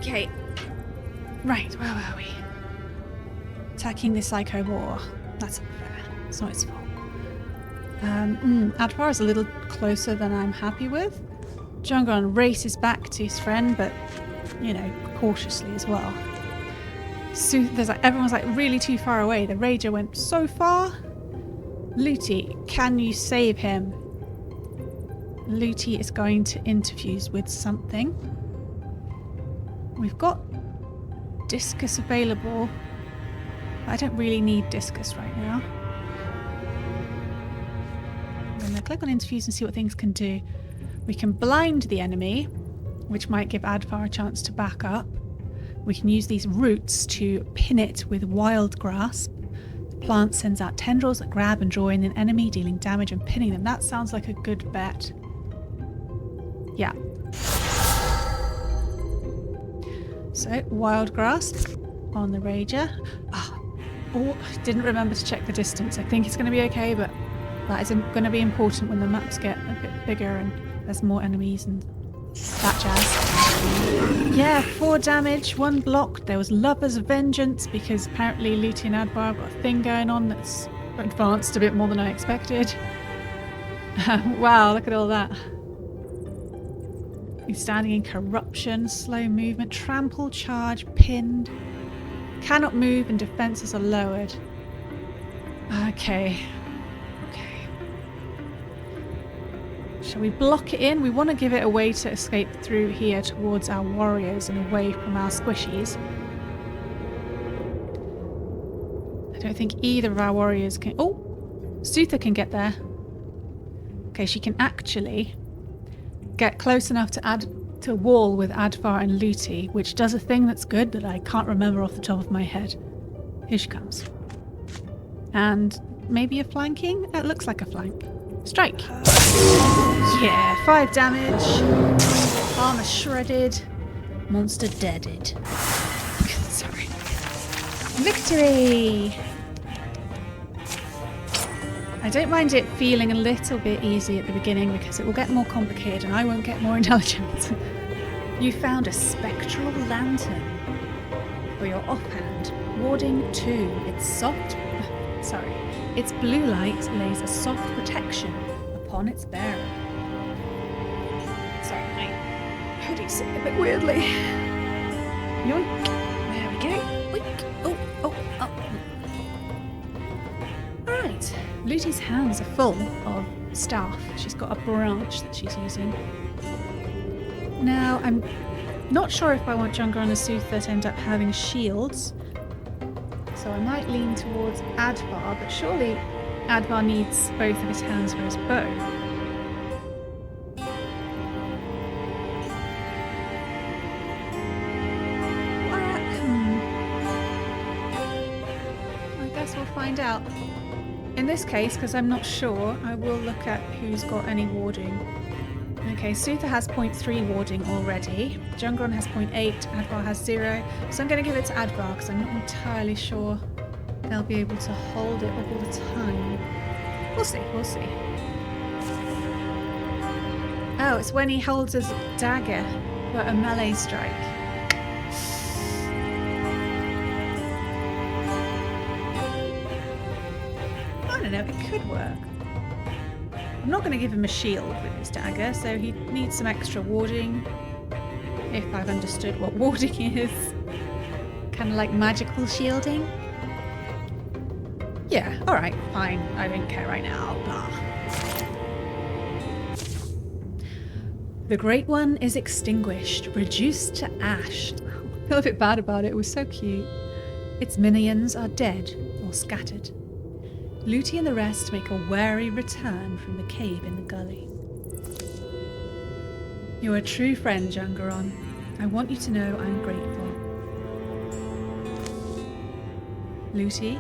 Okay. Right, where were we? Attacking the Psycho War. That's unfair. It's not its fault. Advar is a little closer than I'm happy with. Jungron races back to his friend, but, you know, cautiously as well. Everyone's like really too far away. The Rager went so far. Looty, can you save him? Looty is going to interviews with something. We've got discus available. I don't really need discus right now. I'm going to click on interviews and see what things can do. We can blind the enemy, which might give Advar a chance to back up. We can use these roots to pin it with wild grasp. The plant sends out tendrils that grab and draw in an enemy, dealing damage and pinning them. That sounds like a good bet. Yeah. So, wild grasp on the Rager. Oh, didn't remember to check the distance. I think it's going to be okay, but that is going to be important when the maps get a bit bigger and there's more enemies and that jazz. Yeah, 4 damage, 1 blocked. There was Lover's Vengeance because apparently Looty and Advar have got a thing going on that's advanced a bit more than I expected. Wow, look at all that. He's standing in corruption, slow movement, trample, charge, pinned. Cannot move and defenses are lowered. Okay. Shall we block it in? We want to give it a way to escape through here towards our warriors and away from our squishies. I don't think either of our warriors can... Oh! Sutha can get there. Okay, she can actually get close enough to wall with Advar and Looty, which does a thing that's good that I can't remember off the top of my head. Here she comes. And maybe a flanking? That looks like a flank. Strike! Yeah, 5 damage. Armor shredded. Monster deaded. Sorry. Victory! I don't mind it feeling a little bit easy at the beginning because it will get more complicated and I won't get more intelligent. You found a spectral lantern for your offhand. Warding 2. Its blue light lays a soft protection upon its bearer. Sorry, my hoodie's sitting a bit weirdly. Yoink. There we go. Oink. Oh. Alright. Looty's hands are full of staff. She's got a branch that she's using. Now, I'm not sure if I want Jungron and Sutha to end up having shields. So I might lean towards Advar, but surely Advar needs both of his hands for his bow. I guess we'll find out. In this case, because I'm not sure, I will look at who's got any warding. Okay, Sutha has 0.3 warding already. Jungron has 0.8, Advar has 0. So I'm going to give it to Advar because I'm not entirely sure they'll be able to hold it all the time. We'll see. Oh, it's when he holds his dagger for a melee strike. I don't know, it could work. I'm not going to give him a shield with his dagger, so he needs some extra warding. If I've understood what warding is. Kind of like magical shielding. Yeah, alright, fine. I don't care right now. Blah. The Great One is extinguished, reduced to ash. I feel a bit bad about it. It was so cute. Its minions are dead or scattered. Looty and the rest make a wary return from the cave in the gully. You're a true friend, Jungron. I want you to know I'm grateful. Looty,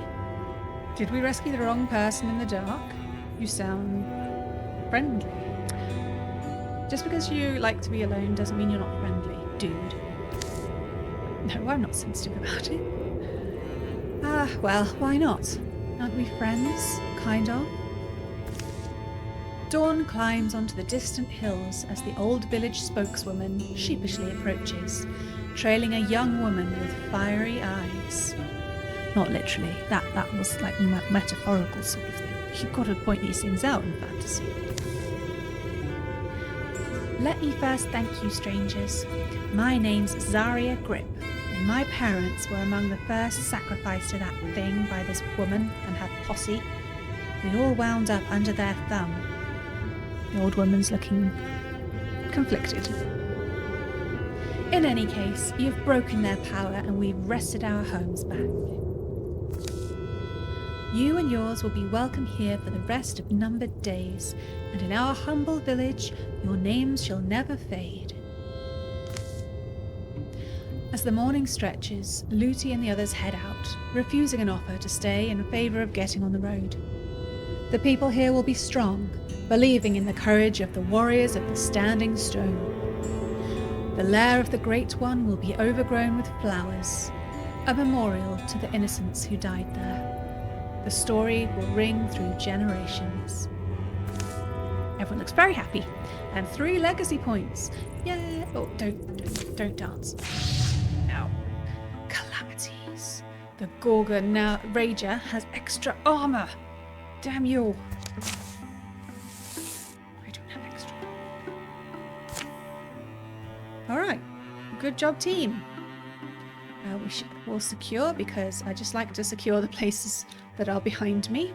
did we rescue the wrong person in the dark? You sound friendly. Just because you like to be alone doesn't mean you're not friendly, dude. No, I'm not sensitive about it. Well, why not? Aren't we friends? Kind of? Dawn climbs onto the distant hills as the old village spokeswoman sheepishly approaches, trailing a young woman with fiery eyes. Not literally, that was like metaphorical sort of thing. You've got to point these things out in fantasy. Let me first thank you, strangers. My name's Zarya Grip, and my parents were among the first sacrificed to that thing by this woman and her posse. We all wound up under their thumb. The old woman's looking conflicted. In any case, you've broken their power and we've wrested our homes back. You and yours will be welcome here for the rest of numbered days, and in our humble village, your names shall never fade. As the morning stretches, Looty and the others head out, refusing an offer to stay in favour of getting on the road. The people here will be strong, believing in the courage of the warriors of the Standing Stone. The lair of the Great One will be overgrown with flowers, a memorial to the innocents who died there. The story will ring through generations. Everyone looks very happy. And 3 legacy points. Yeah. Oh, don't dance. Now, calamities. The Gorgon now Rager has extra armor. Damn you. I don't have extra. All right. Good job, team. We'll secure, because I just like to secure the places that are behind me.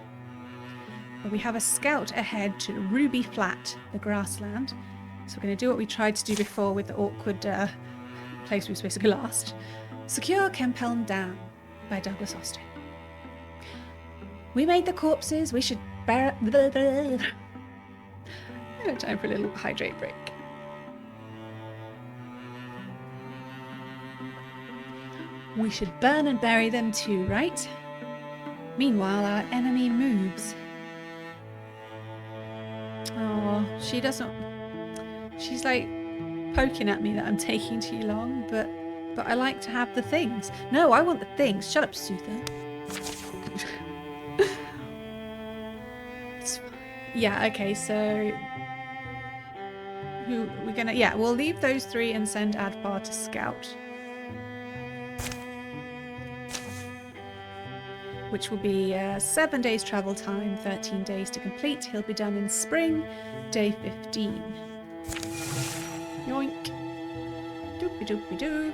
But we have a scout ahead to Ruby Flat, the grassland. So we're going to do what we tried to do before with the awkward place we were supposed to go last. Secure Kempelm Dam by Douglas Austin. We made the corpses, we should bury... Time for a little hydrate break. We should burn and bury them too, right? Meanwhile, our enemy moves. Oh, she doesn't... She's like poking at me that I'm taking too long, but I like to have the things. No, I want the things. Shut up, Suther. It's fine. Yeah, okay, so... Who we're gonna... Yeah, we'll leave those 3 and send Advar to scout. Which will be 7 days travel time, 13 days to complete. He'll be done in spring, day 15. Yoink. Doopy doopy doo.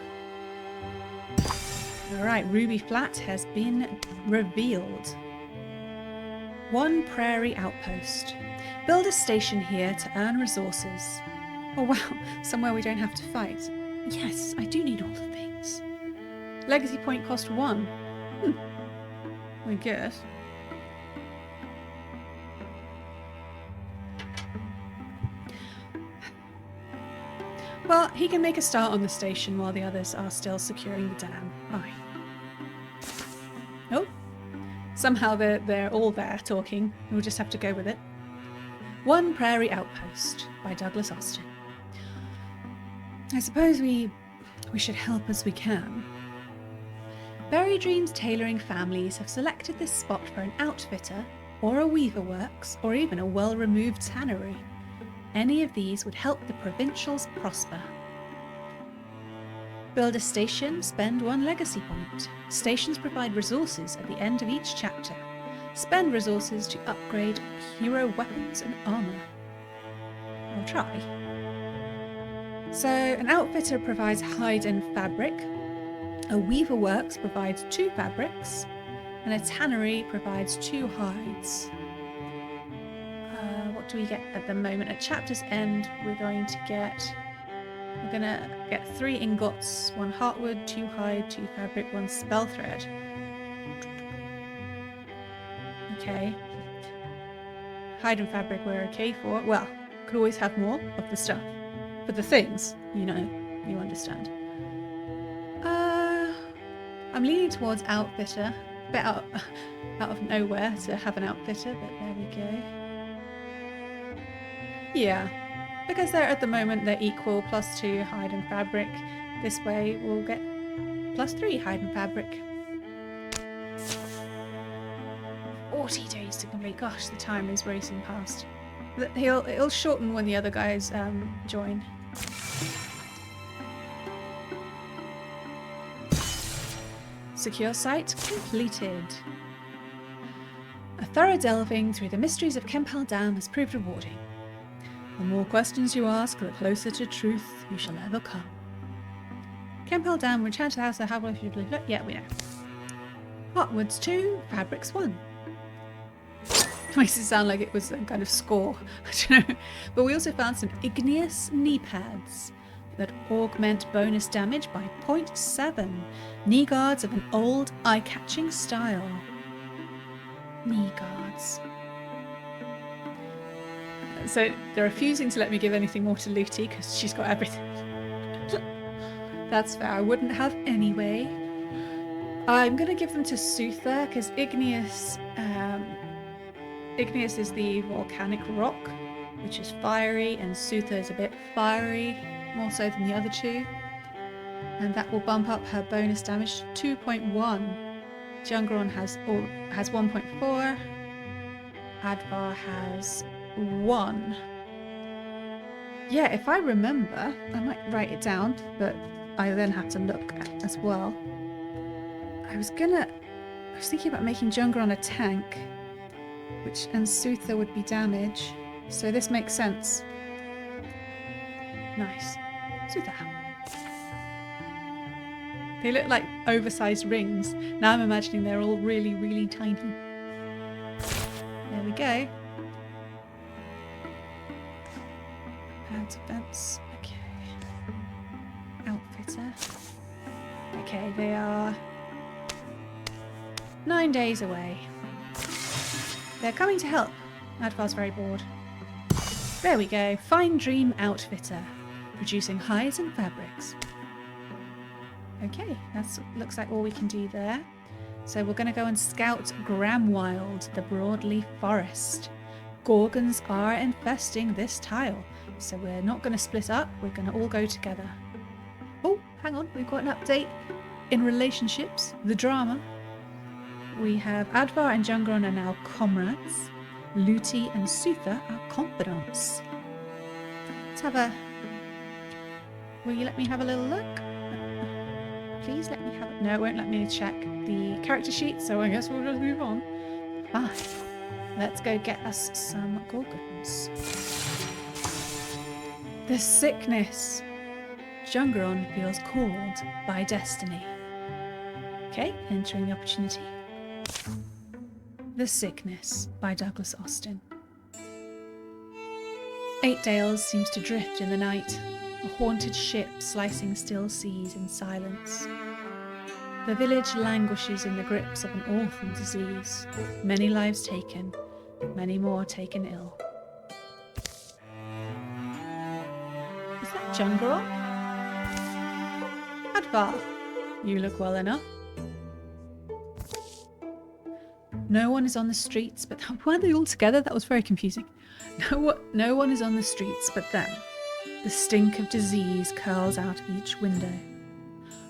Alright, Ruby Flat has been revealed. 1 prairie outpost. Build a station here to earn resources. Oh wow, somewhere we don't have to fight. Yes, I do need all the things. Legacy point cost 1. I guess. Well, he can make a start on the station while the others are still securing the dam. Fine. Oh. Somehow they're all there talking. We'll just have to go with it. 1 Prairie Outpost by Douglas Austin. I suppose we should help as we can. Berry Dreams tailoring families have selected this spot for an outfitter, or a weaver works, or even a well-removed tannery. Any of these would help the provincials prosper. Build a station, spend 1 legacy point. Stations provide resources at the end of each chapter. Spend resources to upgrade hero weapons and armor. I'll try. So, an outfitter provides hide and fabric. A weaver works provides 2 fabrics, and a tannery provides 2 hides. What do we get at the moment? At chapter's end, we're gonna get 3 ingots, 1 heartwood, 2 hide, 2 fabric, 1 spell thread. Okay. Hide and fabric we're okay for. Well, could always have more of the stuff. But the things, you understand. I'm leaning towards outfitter. A bit out of nowhere to have an outfitter, but there we go. Yeah, because at the moment they're equal, +2 hide and fabric. This way we'll get +3 hide and fabric. 40 days to complete. Gosh, the time is racing past. It'll shorten when the other guys join. Secure site completed. A thorough delving through the mysteries of Kempel Dam has proved rewarding. The more questions you ask, the closer to truth you shall ever come. Kempel Dam, return to the house, how will you believe it? Yeah, we know. Heartwoods 2, Fabrics 1. Makes it sound like it was some kind of score. I don't know. But we also found some igneous knee pads that augment bonus damage by 0.7. Knee guards of an old, eye-catching style. Knee guards. So they're refusing to let me give anything more to Looty because she's got everything. That's fair. I wouldn't have anyway. I'm going to give them to Sutha because igneous is the volcanic rock, which is fiery, and Sutha is a bit fiery, more so than the other two. And that will bump up her bonus damage to 2.1. Jungron has 1.4. Advar has 1. Yeah, if I remember, I might write it down, but I then have to look at as well. I was thinking about making Jungron a tank, and Sutha would be damage, so this makes sense. Nice. Sutha. They look like oversized rings. Now I'm imagining they're all really, really tiny. There we go. Pads, vents. Okay. Outfitter. Okay, they are 9 days away. They're coming to help. Advar's very bored. There we go. Fine Dream Outfitter. Producing hides and fabrics. Okay, that looks like all we can do there. So we're going to go and scout Gramwild, the broadleaf forest. Gorgons are infesting this tile, so we're not going to split up. We're going to all go together. Oh, hang on. We've got an update in relationships. The drama. We have Advar and Jungron are now comrades. Looty and Sutha are confidants. Let's have a... Will you let me have a little look? Please let me have it. No, it won't let me check the character sheet, so I guess we'll just move on. Fine. Let's go get us some gorgons. The sickness. Jungron feels called by destiny. Okay, entering the opportunity. The Sickness by Douglas Austen. 8 Dales seems to drift in the night, a haunted ship slicing still seas in silence. The village languishes in the grips of an awful disease. Many lives taken, many more taken ill. Is that Jungron? Advar, you look well enough. No one is on the streets but... Weren't they all together? That was very confusing. No one is on the streets but them. The stink of disease curls out of each window.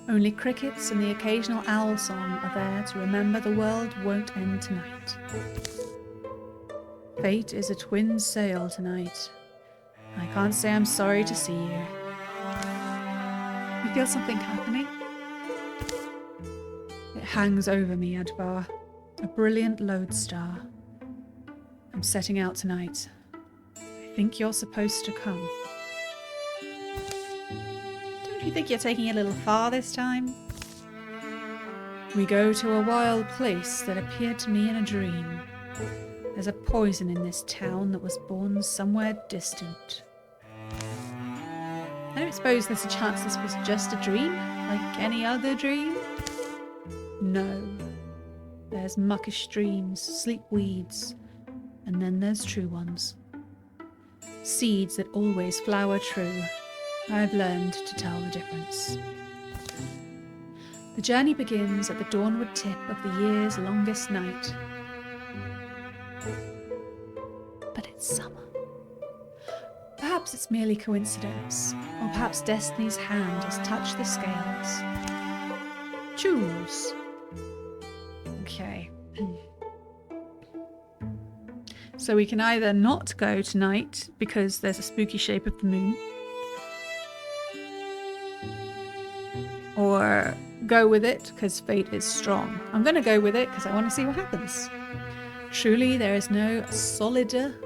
Only crickets and the occasional owl song are there to remember the world won't end tonight. Fate is a twin sail tonight. I can't say I'm sorry to see you. You feel something happening? It hangs over me, Advar. A brilliant lodestar. I'm setting out tonight. I think you're supposed to come. Don't you think you're taking it a little far this time? We go to a wild place that appeared to me in a dream. There's a poison in this town that was born somewhere distant. I don't suppose there's a chance this was just a dream, like any other dream? No. There's muckish streams, sleep weeds, and then there's true ones. Seeds that always flower true. I've learned to tell the difference. The journey begins at the dawnward tip of the year's longest night. But it's summer. Perhaps it's merely coincidence, or perhaps destiny's hand has touched the scales. Choose. Okay. So we can either not go tonight because there's a spooky shape of the moon, or go with it because fate is strong. I'm going to go with it because I want to see what happens. Truly, there is no solider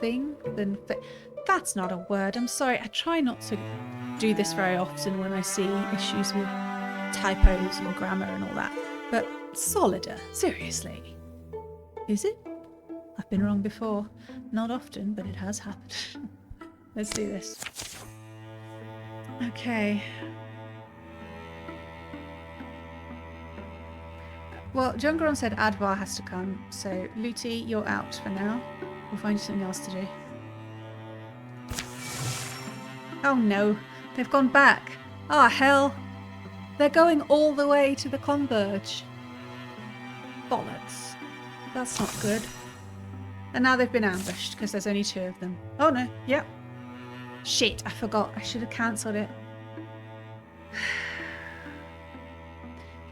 thing than fate. That's not a word. I'm sorry. I try not to do this very often when I see issues with typos and grammar and all that. But solider, seriously. Is it? I've been wrong before. Not often, but it has happened. Let's do this. Okay. Well, Jungron said Advar has to come, so Luti, you're out for now. We'll find you something else to do. Oh no, they've gone back. Ah, hell. They're going all the way to the converge. Bollocks. That's not good. And now they've been ambushed because there's only 2 of them. Oh no, yep. Shit, I forgot. I should have cancelled it.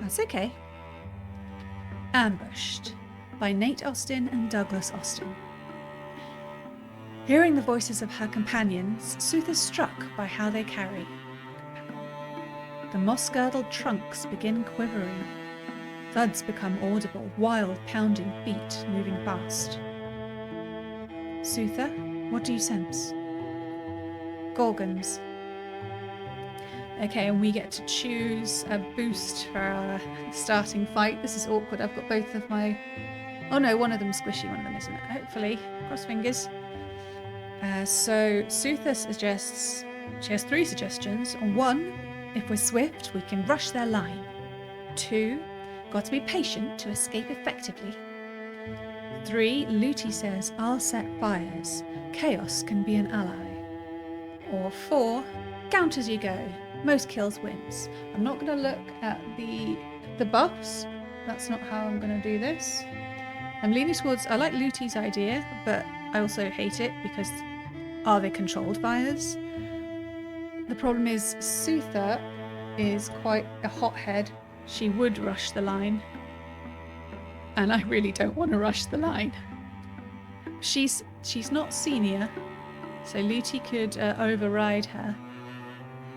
That's okay. Ambushed by Nate Austin and Douglas Austin. Hearing the voices of her companions, Sooth is struck by how they carry. The moss-girdled trunks begin quivering. Thuds become audible, wild pounding feet moving past. Sootha, what do you sense? Gorgons. Okay, and we get to choose a boost for our starting fight. This is awkward. I've got both of my... Oh no, one of them's squishy, one of them isn't. Hopefully. Cross fingers. So Sootha suggests... She has 3 suggestions. 1, if we're swift, we can rush their line. 2, got to be patient to escape effectively. 3, Luti says, I'll set fires. Chaos can be an ally. Or 4, count as you go. Most kills wins. I'm not going to look at the buffs. That's not how I'm going to do this. I'm leaning towards... I like Luti's idea, but I also hate it because are they controlled fires? The problem is Sootha is quite a hothead. She would rush the line. And I really don't want to rush the line. She's not senior, so Luti could override her.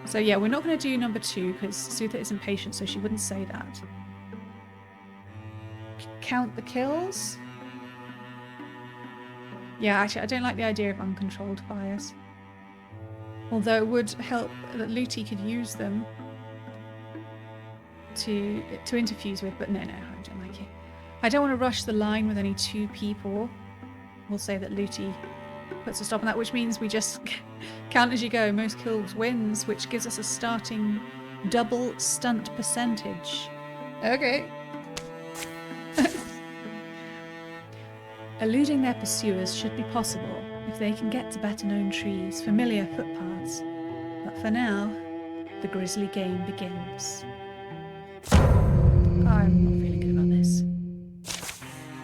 So yeah, we're not going to do number 2 because Sootha isn't patient, so she wouldn't say that. Count the kills? Yeah, actually, I don't like the idea of uncontrolled fires. Although it would help that Luti could use them to interfuse with, but no, I don't like it. I don't want to rush the line with only 2 people. We'll say that Luti puts a stop on that, which means we just count as you go. Most kills wins, which gives us a starting double stunt percentage. Okay. Eluding their pursuers should be possible if they can get to better known trees, familiar footpaths. But for now, the grisly game begins. I'm not feeling good about this.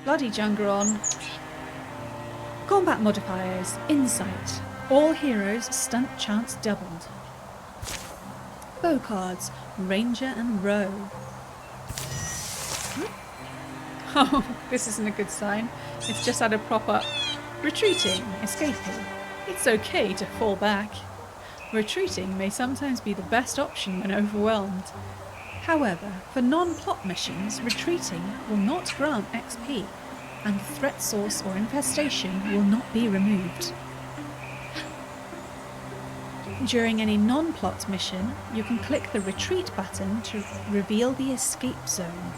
Bloody Jungron. Combat modifiers, insight. All heroes stunt chance doubled. Bow cards, ranger and rogue. Oh, this isn't a good sign. It's just had a proper retreating, escaping. It's okay to fall back. Retreating may sometimes be the best option when overwhelmed. However, for non-plot missions, retreating will not grant XP, and the threat source or infestation will not be removed. During any non-plot mission, you can click the retreat button to reveal the escape zone.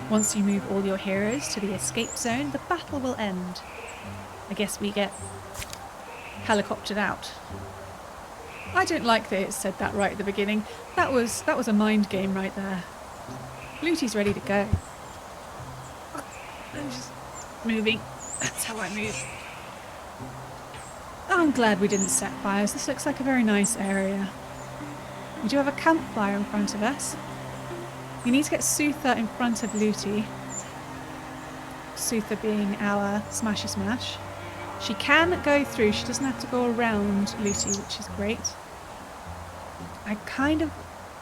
Once you move all your heroes to the escape zone, the battle will end. I guess we get helicoptered out. I don't like that it said that right at the beginning. That was a mind game right there. Luti's ready to go. I'm just moving. That's how I move. I'm glad we didn't set fires. This looks like a very nice area. We do have a campfire in front of us. We need to get Sootha in front of Luti. Sootha being our smashy smash. She can go through, she doesn't have to go around Luti, which is great. I kind of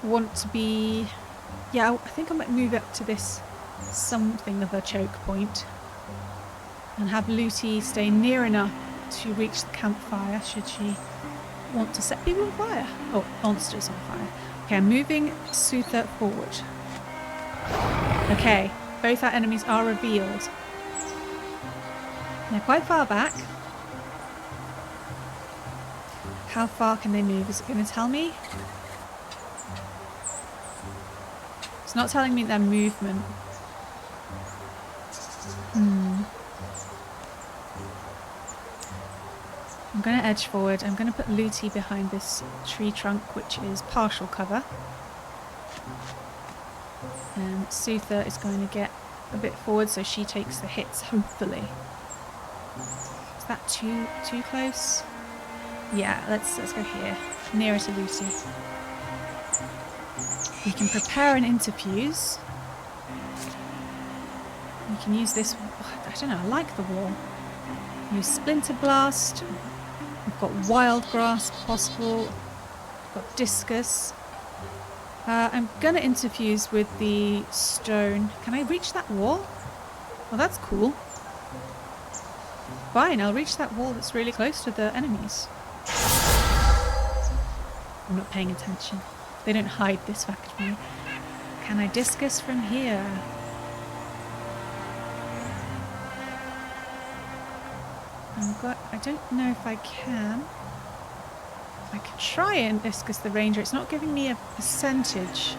want to be... Yeah, I think I might move up to this something of a choke point. And have Looty stay near enough to reach the campfire should she want to set people on fire. Oh, monsters on fire. Okay, I'm moving Sutha forward. Okay, both our enemies are revealed. They're quite far back. How far can they move? Is it going to tell me? It's not telling me their movement. I'm going to edge forward. I'm going to put Looty behind this tree trunk, which is partial cover. And Sutha is going to get a bit forward so she takes the hits, hopefully. Is that too close? Yeah, let's go here, nearer to Lucy. We can prepare an interfuse. We can use this. I don't know. I like the wall. Use Splinter Blast. We've got Wild Grasp possible. We've got Discus. I'm gonna interfuse with the stone. Can I reach that wall? Well, that's cool. Fine, I'll reach that wall that's really close to the enemies. I'm not paying attention. They don't hide this fact from me. Can I discus from here? I don't know if I can. I could try and discus the ranger. It's not giving me a percentage,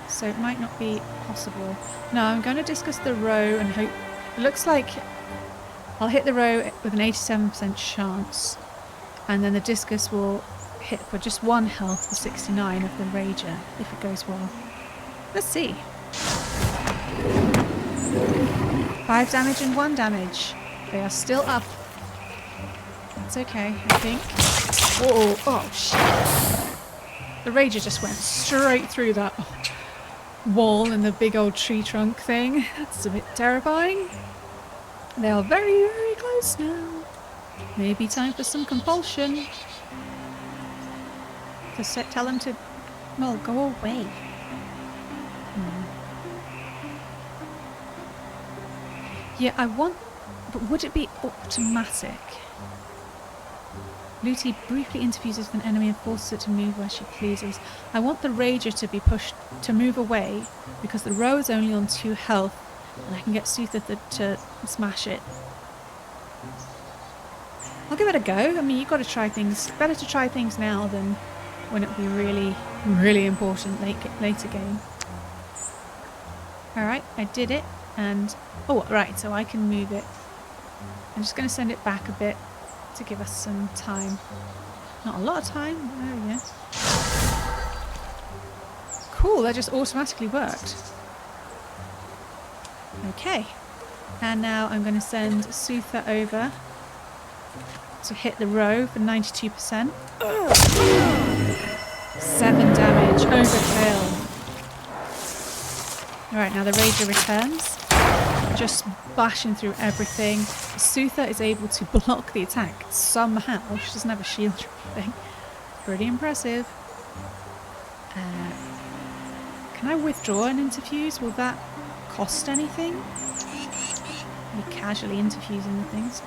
so it might not be possible. No, I'm going to discus the row and hope. It looks like I'll hit the row with an 87% chance, and then the discus will hit for just 1 health for 69 of the rager if it goes well. Let's see. 5 damage and 1 damage. They are still up. That's okay, I think. Whoa, oh shit. The rager just went straight through that wall and the big old tree trunk thing. That's a bit terrifying. They are very, very close now. Maybe time for some compulsion. Tell them to, well, go away. Yeah, I want, but would it be automatic? Looty briefly interfuses with an enemy and forces it to move where she pleases. I want the rager to be pushed to move away because the row is only on 2 health and I can get Sutha to smash it. I'll give it a go. I mean, you've got to try things. Better to try things now than when it'll be really, really important later game. Alright, I did it. And, oh, right, so I can move it. I'm just going to send it back a bit to give us some time. Not a lot of time. Oh, yeah. Cool, that just automatically worked. Okay. And now I'm going to send Sutha over to hit the row for 92%. 7 damage. Overkill. Alright, now the rager returns. Just bashing through everything. Sutha is able to block the attack somehow. She doesn't have a shield or anything. Pretty impressive. Can I withdraw an interfuse? Will that cost anything? You're casually interfusing the things.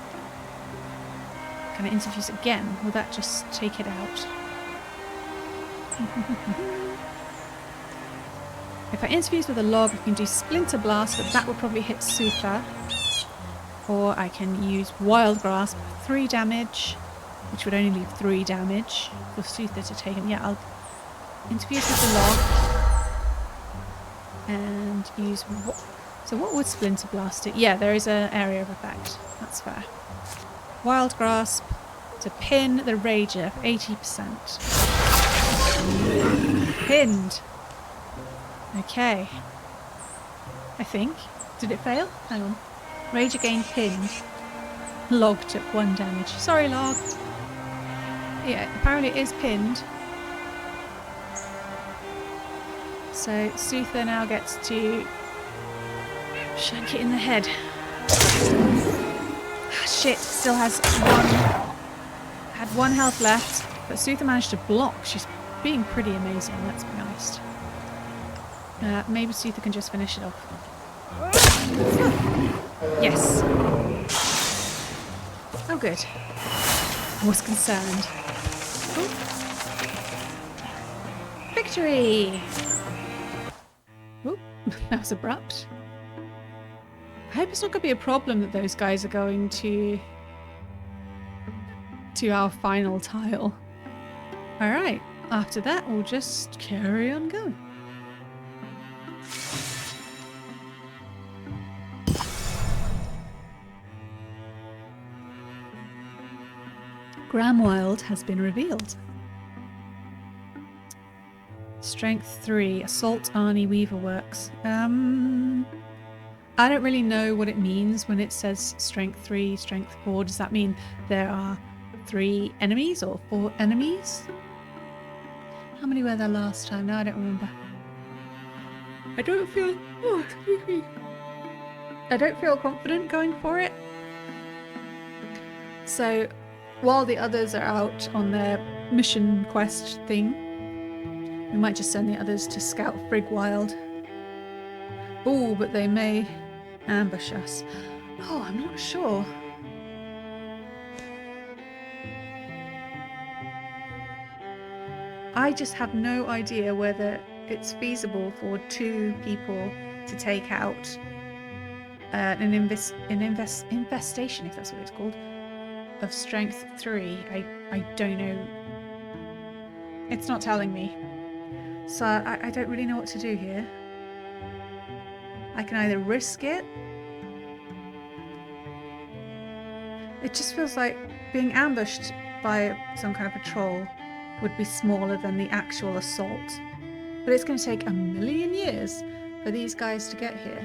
Can I interfuse again? Will that just take it out? If I interfuse with a log, I can do Splinter Blast, but that will probably hit Sutha. Or I can use Wild Grasp, 3 damage, which would only leave 3 damage for Sutha to take him. Yeah, I'll interfuse with the log. And use... So what would Splinter Blast do? Yeah, there is an area of effect. That's fair. Wild Grasp to pin the rager for 80%. Pinned! Okay. I think. Did it fail? Hang on. Rager gained pinned. Log took 1 damage. Sorry, Log. Yeah, apparently it is pinned. So Sutha now gets to shank it in the head. Ah, shit, still has 1. Had 1 health left, but Sutha managed to block. She's being pretty amazing, let's be honest. Maybe Sutha can just finish it off. Yes. Oh, good. I was concerned. Oh. Victory! Oh, that was abrupt. I hope it's not going to be a problem that those guys are going to our final tile. Alright, after that we'll just carry on going. Gramwild has been revealed. Strength 3, Assault Arnie Weaver Works. I don't really know what it means when it says Strength 3, Strength 4. Does that mean there are 3 enemies or 4 enemies? How many were there last time? No, I don't remember. I don't feel... Oh, excuse me. I don't feel confident going for it. So, while the others are out on their mission quest thing, we might just send the others to scout Frigwild. Oh, but they may ambush us. Oh, I'm not sure. I just have no idea whether it's feasible for 2 people to take out an infestation, if that's what it's called, of strength 3. I don't know. It's not telling me. So I don't really know what to do here. I can either risk it. It just feels like being ambushed by some kind of patrol would be smaller than the actual assault. But it's going to take 1,000,000 years for these guys to get here.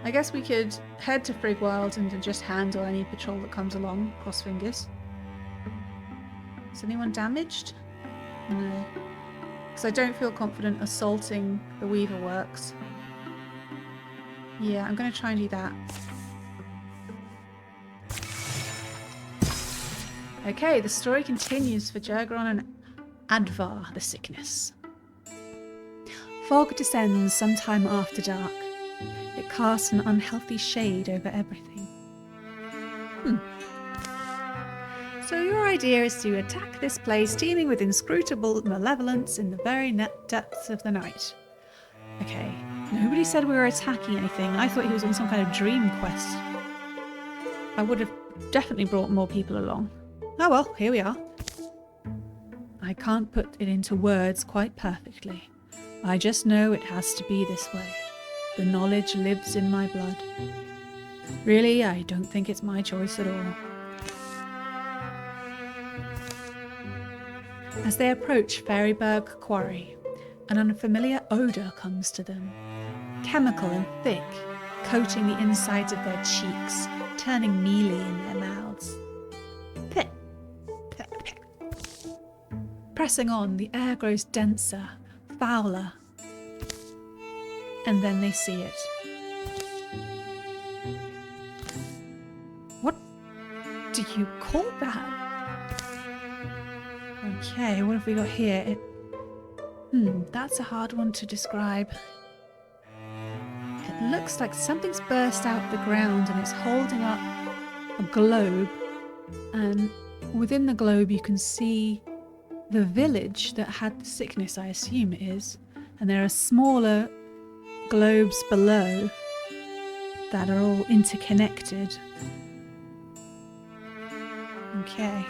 I guess we could head to Frigwild and just handle any patrol that comes along, cross fingers. Is anyone damaged? No. Because I don't feel confident assaulting the Weaver Works. Yeah, I'm going to try and do that. Okay, the story continues for Jurgeron and Advar, the sickness. Fog descends sometime after dark. It casts an unhealthy shade over everything. So your idea is to attack this place teeming with inscrutable malevolence in the very depths of the night. Okay, nobody said we were attacking anything. I thought he was on some kind of dream quest. I would have definitely brought more people along. Oh well, here we are. I can't put it into words quite perfectly. I just know it has to be this way. The knowledge lives in my blood. Really, I don't think it's my choice at all. As they approach Fairyberg Quarry, an unfamiliar odour comes to them. Chemical and thick, coating the insides of their cheeks, turning mealy in their mouths. Pit. Pressing on, the air grows denser, fouler, and then they see it. What do you call that? Okay, what have we got here? That's a hard one to describe. It looks like something's burst out of the ground and it's holding up a globe, and within the globe you can see the village that had the sickness, I assume it is, and there are smaller globes below that are all interconnected. Okay.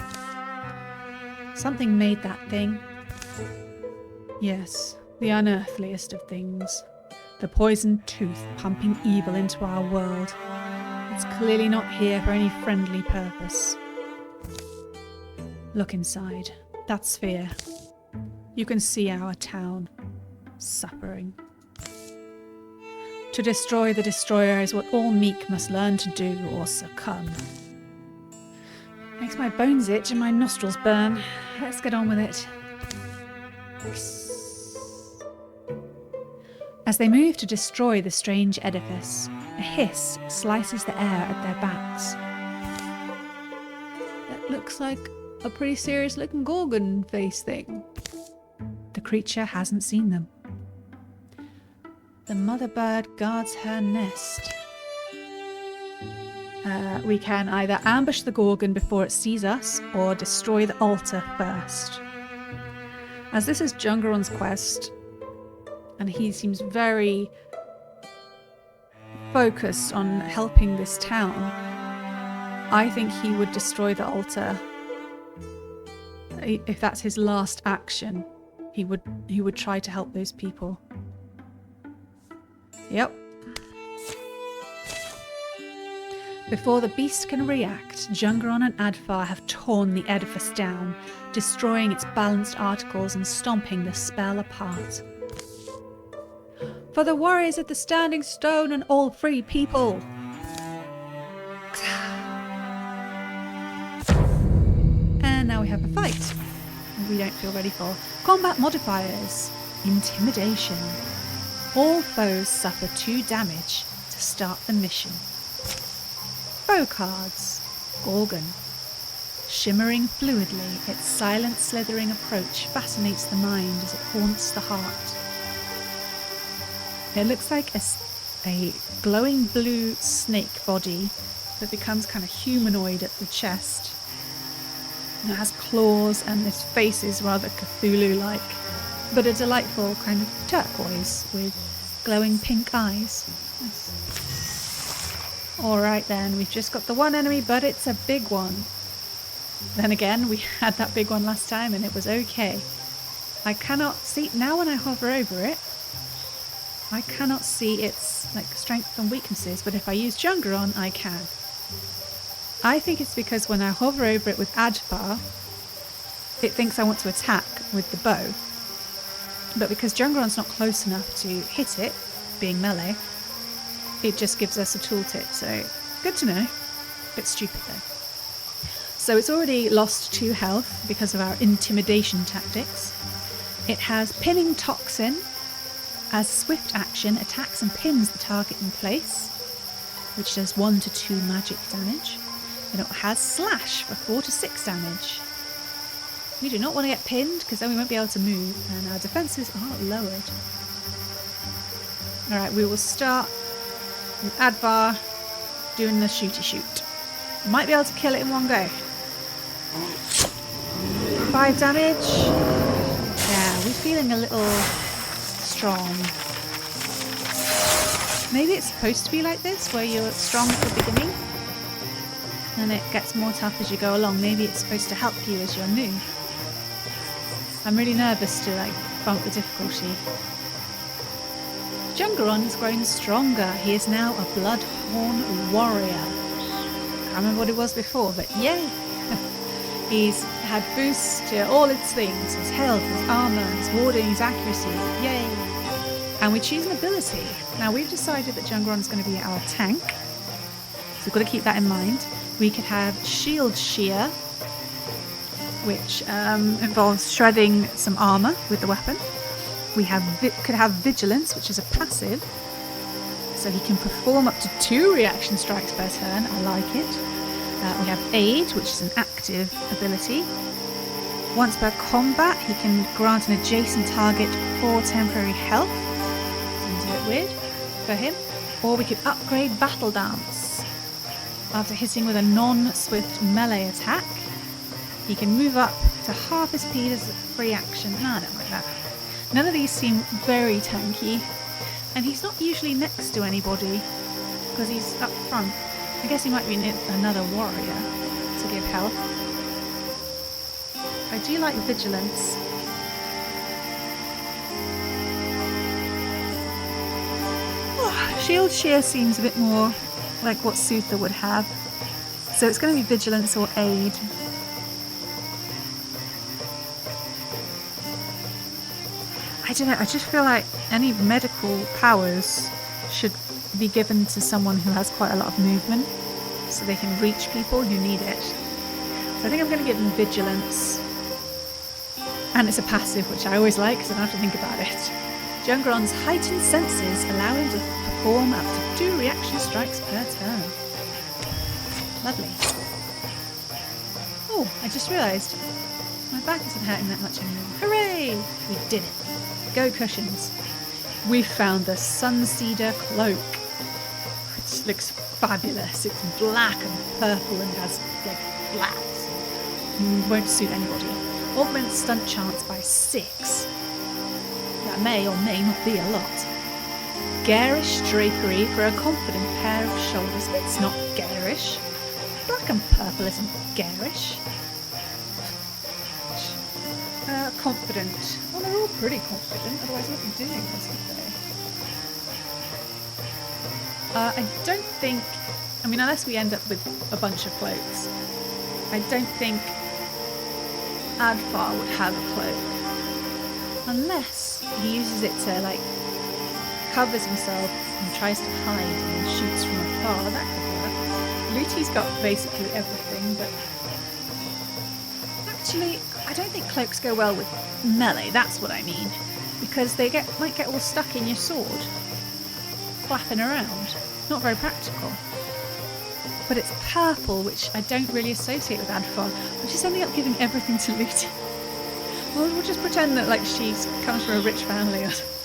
Something made that thing. Yes, the unearthliest of things. The poisoned tooth pumping evil into our world. It's clearly not here for any friendly purpose. Look inside. That sphere. You can see our town suffering. To destroy the destroyer is what all meek must learn to do or succumb. Makes my bones itch and my nostrils burn. Let's get on with it. As they move to destroy the strange edifice, a hiss slices the air at their backs. That looks like a pretty serious looking gorgon face thing. The creature hasn't seen them. The mother bird guards her nest. We can either ambush the Gorgon before it sees us, or destroy the altar first. As this is Jungeron's quest, and he seems very focused on helping this town, I think he would destroy the altar. If that's his last action, he would try to help those people. Yep. Before the beast can react, Jungeron and Advar have torn the edifice down, destroying its balanced articles and stomping the spell apart. For the warriors of the Standing Stone and all free people! And now we have a fight. We don't feel ready for. Combat modifiers. Intimidation. All foes suffer 2 damage to start the mission. Foe cards. Gorgon. Shimmering fluidly, its silent slithering approach fascinates the mind as it haunts the heart. It looks like a glowing blue snake body that becomes kind of humanoid at the chest. And it has claws and this face is rather Cthulhu-like, but a delightful kind of turquoise with glowing pink eyes. Nice. Alright then, we've just got the one enemy, but it's a big one. Then again, we had that big one last time and it was okay. I cannot see, now when I hover over it, I cannot see its like strengths and weaknesses, but if I use Jungeron, I can. I think it's because when I hover over it with Advar, it thinks I want to attack with the bow. But because Jungeron's not close enough to hit it, being melee, it just gives us a tooltip, so good to know. Bit stupid though. So it's already lost 2 health because of our intimidation tactics. It has Pinning Toxin. As swift action, attacks and pins the target in place, which does 1 to 2 magic damage. And it has Slash for 4 to 6 damage. We do not want to get pinned because then we won't be able to move and our defences are lowered. Alright, we will start with Advar doing the shooty shoot. Might be able to kill it in one go. 5 damage. Yeah, we're feeling a little strong. Maybe it's supposed to be like this, where you're strong at the beginning and it gets more tough as you go along. Maybe it's supposed to help you as you're new. I'm really nervous to like bump the difficulty. Jungeron has grown stronger. He is now a Bloodhorn warrior. Can't remember what it was before, but yay! He's had boosts to all its things, his health, his armour, his warding, his accuracy, yay! And we choose an ability. Now we've decided that Jungeron's going to be our tank, so we've got to keep that in mind. We could have Shield Shear, which involves shredding some armour with the weapon. We could have Vigilance, which is a passive, so he can perform up to 2 reaction strikes per turn. I like it. We have Aid, which is an active ability. Once per combat, he can grant an adjacent target 4 temporary health. Seems a bit weird for him. Or we could upgrade Battle Dance. After hitting with a non-swift melee attack, he can move up to half his speed as a free action. No, I don't like that. None of these seem very tanky. And he's not usually next to anybody because he's up front. I guess he might be another warrior to give health. I do like Vigilance. Oh, Shield Shear seems a bit more like what Suther would have. So it's going to be Vigilance or Aid. I don't know, I just feel like any medical powers should be given to someone who has quite a lot of movement so they can reach people who need it. So I think I'm going to give him Vigilance. And it's a passive, which I always like because I don't have to think about it. Jungeron's heightened senses allow him to perform up to 2 reaction strikes per turn. Lovely. Oh, I just realised my back isn't hurting that much anymore. Hooray! We did it. Go cushions. We found the Sunseeder cloak. It looks fabulous. It's black and purple and has like flaps. Won't suit anybody. Augment stunt chance by 6. That may or may not be a lot. Garish drapery for a confident pair of shoulders. It's not garish. Black and purple isn't garish. Confident. Well, they're all pretty confident, otherwise I wouldn't be doing this, would they? I don't think... I mean, unless we end up with a bunch of cloaks, I don't think Advar would have a cloak. Unless he uses it to, like, covers himself and tries to hide and then shoots from afar. That could work. Luti's got basically everything, but... Actually, I don't think cloaks go well with melee, that's what I mean. Because they might get all stuck in your sword. Flapping around. Not very practical. But it's purple, which I don't really associate with Advar. I'm just ending up giving everything to Luti. We'll just pretend that like she comes from a rich family or something.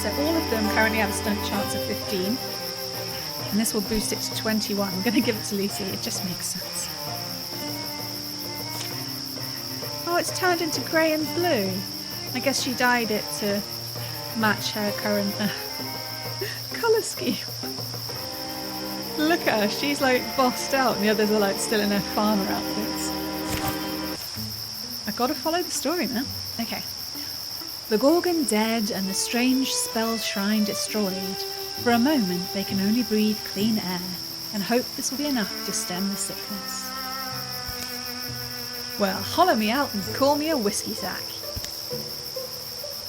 So all of them currently have a stunt chance of 15. And this will boost it to 21. I'm going to give it to Lucy. It just makes sense. Oh, it's turned into grey and blue. I guess she dyed it to match her current colour scheme. Look at her. She's like bossed out and the others are like still in their farmer outfits. I've got to follow the story now. Okay. The Gorgon dead and the strange spell shrine destroyed. For a moment, they can only breathe clean air and hope this will be enough to stem the sickness. Well, hollow me out and call me a whiskey sack.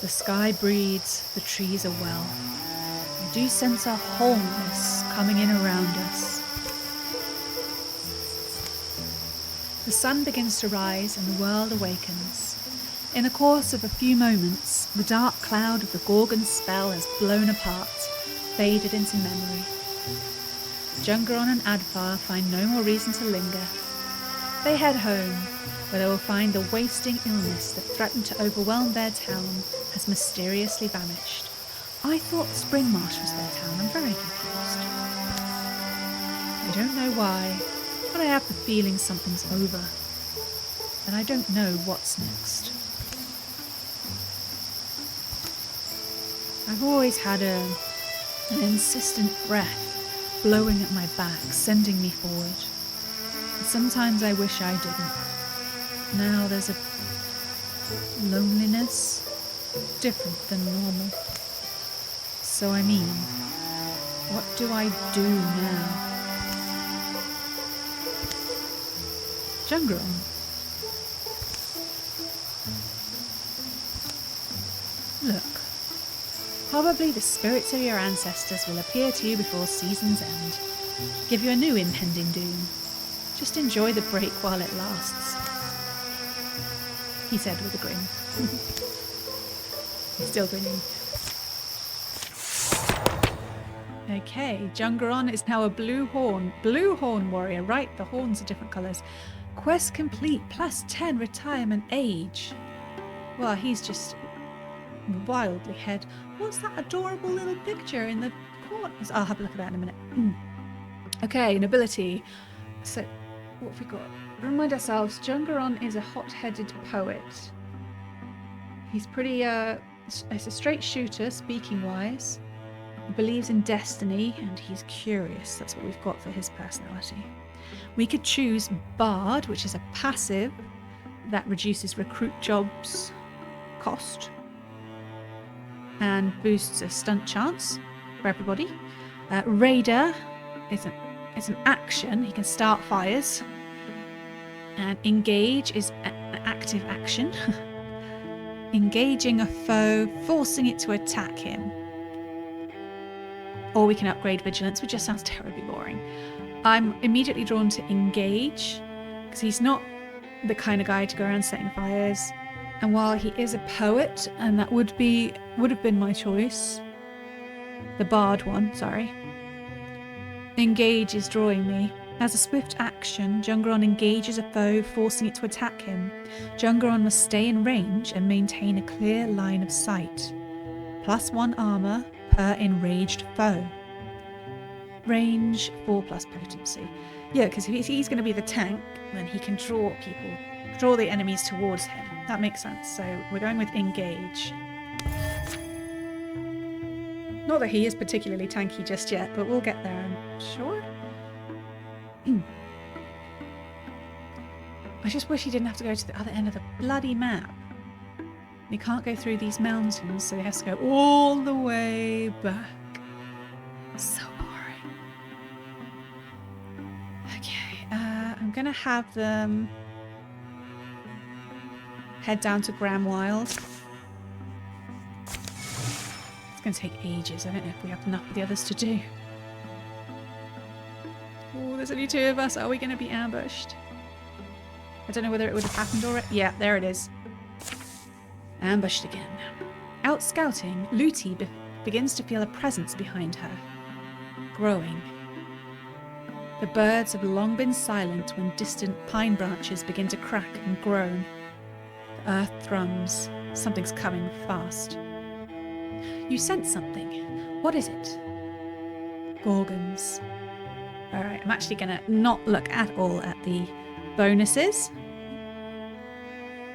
The sky breathes, the trees are well. I do sense a wholeness coming in around us. The sun begins to rise and the world awakens. In the course of a few moments, the dark cloud of the Gorgon spell has blown apart, faded into memory. Jungeron and Advar find no more reason to linger. They head home, where they will find the wasting illness that threatened to overwhelm their town has mysteriously vanished. I thought Springmarsh was their town. I'm very confused. I don't know why, but I have the feeling something's over. And I don't know what's next. I've always had an insistent breath blowing at my back, sending me forward. And sometimes I wish I didn't. Now there's a loneliness different than normal. So I mean, what do I do now? Jungeron. Look. Probably the spirits of your ancestors will appear to you before season's end. Give you a new impending doom. Just enjoy the break while it lasts. He said with a grin. He's still grinning. Okay, Jungeron is now a blue horn warrior. Right, the horns are different colours. Quest complete, +10 retirement age. Well, he's just wildly head. What's that adorable little picture in the corners? I'll have a look at that in a minute. Okay, nobility. So, what have we got? Remind ourselves, Jungeron is a hot-headed poet. He's pretty, he's a straight shooter, speaking-wise. He believes in destiny, and he's curious. That's what we've got for his personality. We could choose Bard, which is a passive that reduces recruit jobs cost and boosts a stunt chance for everybody. Raider is an action. He can start fires. And engage is an active action. Engaging a foe, forcing it to attack him. Or we can upgrade vigilance, which just sounds terribly boring. I'm immediately drawn to engage, because he's not the kind of guy to go around setting fires. And while he is a poet, and that would have been my choice, the bard one, sorry, engage is drawing me. As a swift action, Jungeron engages a foe, forcing it to attack him. Jungeron must stay in range and maintain a clear line of sight. +1 armor per enraged foe. Range 4+ potency. Yeah, because if he's going to be the tank, then he can draw the enemies towards him. That makes sense. So we're going with engage. Not that he is particularly tanky just yet, but we'll get there, I'm sure. I just wish he didn't have to go to the other end of the bloody map. He can't go through these mountains, so he has to go all the way back. So boring. Okay, I'm going to have them head down to Gramwild. It's going to take ages. I don't know if we have enough for the others to do. Oh, there's only 2 of us. Are we going to be ambushed? I don't know whether it would have happened already. Yeah, there it is. Ambushed again. Out scouting, Looty begins to feel a presence behind her. Growing. The birds have long been silent when distant pine branches begin to crack and groan. The earth thrums. Something's coming fast. You sense something. What is it? Gorgons. Alright, I'm actually going to not look at all at the bonuses.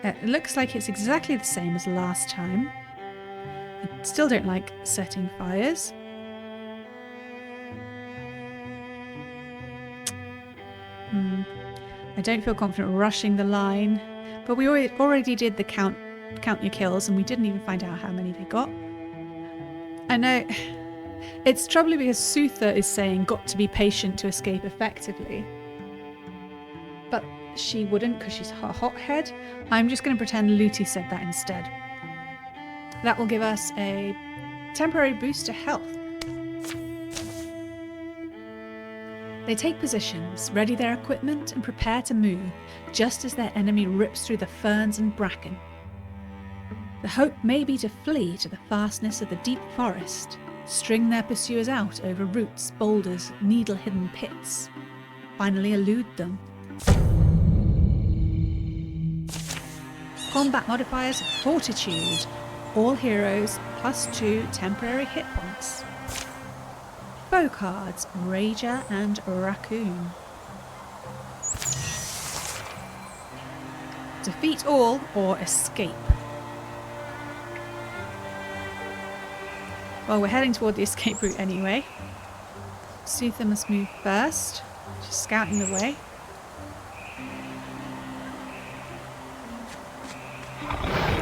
It looks like it's exactly the same as last time. I still don't like setting fires. I don't feel confident rushing the line, but we already did the count your kills, and we didn't even find out how many they got. I know it's troubling because Sutha is saying got to be patient to escape effectively, but she wouldn't because she's a hothead. I'm just going to pretend Looty said that instead. That will give us a temporary boost to health. They take positions, ready their equipment, and prepare to move, just as their enemy rips through the ferns and bracken. The hope may be to flee to the fastness of the deep forest, string their pursuers out over roots, boulders, needle-hidden pits, finally elude them. Combat modifiers: Fortitude. All heroes +2 temporary hit points. Bow cards: Rager and Raccoon. Defeat all or escape. Well, we're heading toward the escape route anyway. Sutha must move first. She's scouting the way.